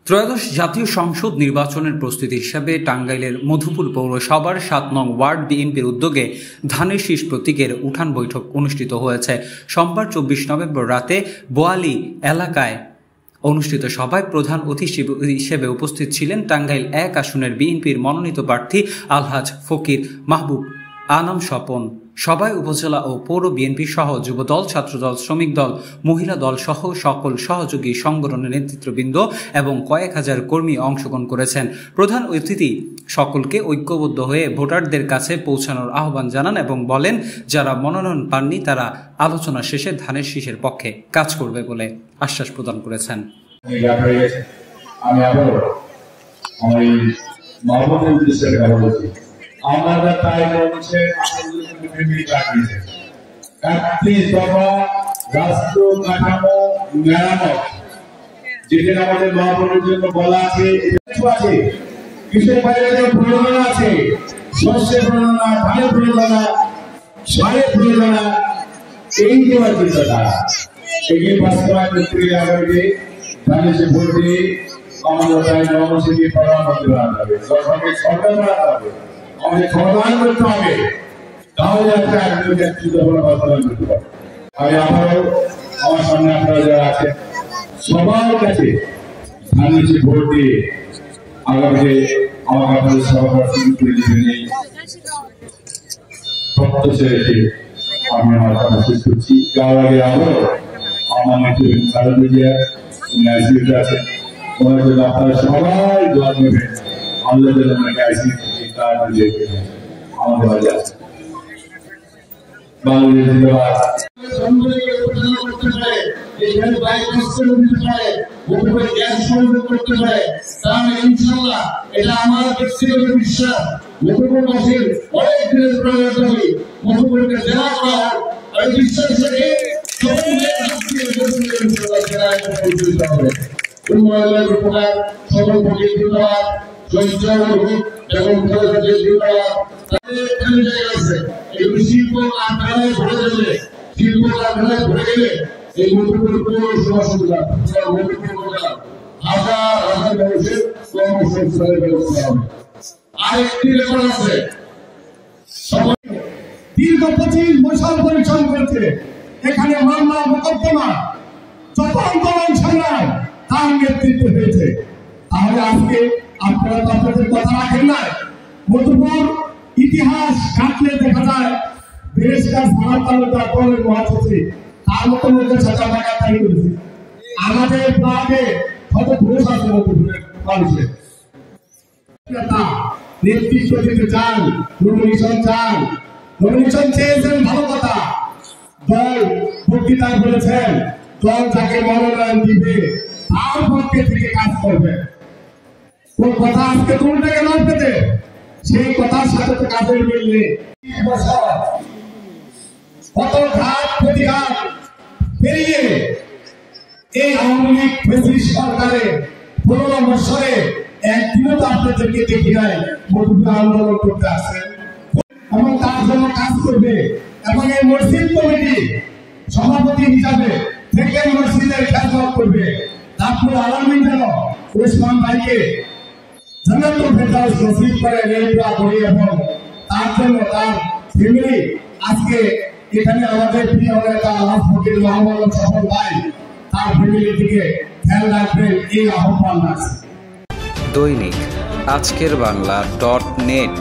ত্রয়োদশ জাতীয় সংসদ নির্বাচনের প্রস্তুতি হিসাবে টাঙ্গাইলের মধুপুর পৌরসভার ৭ নং ওয়ার্ড বিএনপির উদ্যোগে ধানের শীষ প্রতীকের উঠান বৈঠক অনুষ্ঠিত হয়েছে। সোমবার ২৪ নভেম্বর রাতে বোয়ালি এলাকায় অনুষ্ঠিত সভায় প্রধান অতিথি হিসেবে উপস্থিত ছিলেন টাঙ্গাইল ১ আসনের বিএনপির মনোনীত প্রার্থী আলহাজ ফকির মাহবুব আনাম স্বপন। সভায় উপজেলা ও পৌর বিএনপি সহ যুবদল, ছাত্রদল, শ্রমিক দল, মহিলা দল সহ সকল সহযোগী সংগঠনের নেতৃত্ববৃন্দ এবং কয়েক হাজার কর্মী অংশগ্রহণ করেছেন। প্রধান অতিথি সকলকে ঐক্যবদ্ধ হয়ে ভোটারদের কাছে পৌঁছানোর আহ্বান জানান এবং বলেন, যারা মনোনয়ন পাননি তারা আলোচনা শেষে ধানের শীষের পক্ষে কাজ করবে বলে আশ্বাস প্রদান করেছেন। আমরা তাই বলছে রাষ্ট্র কাঠামো মেরামত, যেখানে আমাদের মহাপুরের জন্য বলা আছে, কৃষক ভাইদের প্রয়োজন আছে, শস্যের প্রয়োজনা, ধানের প্রয়োজনা, সারের প্রয়োজনা, এই দেওয়ার চিন্তাধারা এগিয়ে বাস্তবায়ন করতে গেলে আমাদেরকে ধানের সে ভোট দিয়ে আমরা তাই জনগণকে প্রধানমন্ত্রী বানাতে হবে, সরকারকে সরকার বানাতে হবে, আমাদের সমাধান করতে হবে, তাহলে একটা একজন নেতৃত্ব বাস্তবায়ন করতে পারবে। আমি আবারও আমার সামনে আপনারা যারা আছেন সবার কাছে ধানের সে ভোট দিয়ে আগামীতে আমার আপনাদের সরকার করে দিতে নেই প্রত্যাশা রেখে আমি আমার কথা শেষ করছি। যাওয়ার আগে আবারও আমার নেতৃত্ব খালেদা জিয়া আইসিইউতে আছেন, ওনার জন্য আপনারা সবাই দোয়া করবেন, আল্লাহ যেন ওনাকে আইসিইউতে তার দিয়ে আমাদের বাড়ি আছে। বাংলাদেশ জিন্দাবাদ। এটা আমার ব্যক্তিগত বিশ্বাস। মধুপুরবাসীর অনেক দিনের প্রয়োজনী মধুপুরকে জেলা করা হোক, আমি বিশ্বাস করি উন্নয়নের উপকার সকল প্রতি ধন্যবাদ। শিল্প কারখানায় ভরে গেলে, শিল্প কারখানায় ভরে গেলে এই মধুপুর পৌরসভা হাজার হাজার মানুষের কর্মসংস্থানের ব্যবস্থা হবে। আরেকটি রেকর্ড আছে, দীর্ঘ ২৫ বছর পরিশ্রম করেছে এখানে মামলা মোকদ্দমা যত আন্দোলন সংগ্রাম তার নেতৃত্বে হয়েছে। তাহলে আজকে আপনারা তো আপনাদের কথা রাখেন না। মধুপুর ইতিহাস ঘাটলে দেখা যায় ব্যারিস্টার সালাম তালুকদার দলের মহাসচিব তার মতো মধ্যে ছাতা টাকা তাই করেছে। আমাদের ব্লকে কত ঘোষ আছে মধুপুরের মানুষের নেতৃত্ব দিতে চান, নমিনেশন চান, নমিনেশন চেয়েছেন ভালো কথা। দল বক্তৃতায় বলেছেন দল যাকে মনোনয়ন দিবে তার পক্ষে থেকে কাজ করবে। কোন কথা আজকে তুলতে গেল পেতে সেই কথার সাথে তো কাজের মিল নেই। কত ঘাট প্রতিঘাত পেরিয়ে এই আওয়ামী লীগ ফ্যাসিস্ট সরকারের ১৫ বছরে একদিনও তো আপনাদেরকে দেখি নাই মধুপুর আন্দোলন করতে আসেন এবং তার জন্য কাজ করবে। এবং এই মসজিদ কমিটি সভাপতি হিসাবে থেকে মসজিদের খেয়াল করবে। তারপর আলামিন যেন ওসমান ভাইকে জান্নাতুল ফেরদাউস নসিব করে এই দোয়া করি এবং তার জন্য তার ফ্যামিলি আজকে এখানে আমাদের প্রিয় নেতা আলহাজ ফকির মাহবুব সফল ভাই তার ফ্যামিলির দিকে খেয়াল রাখবেন এই আহ্বান আছে। দৈনিক আজকের বাংলা .net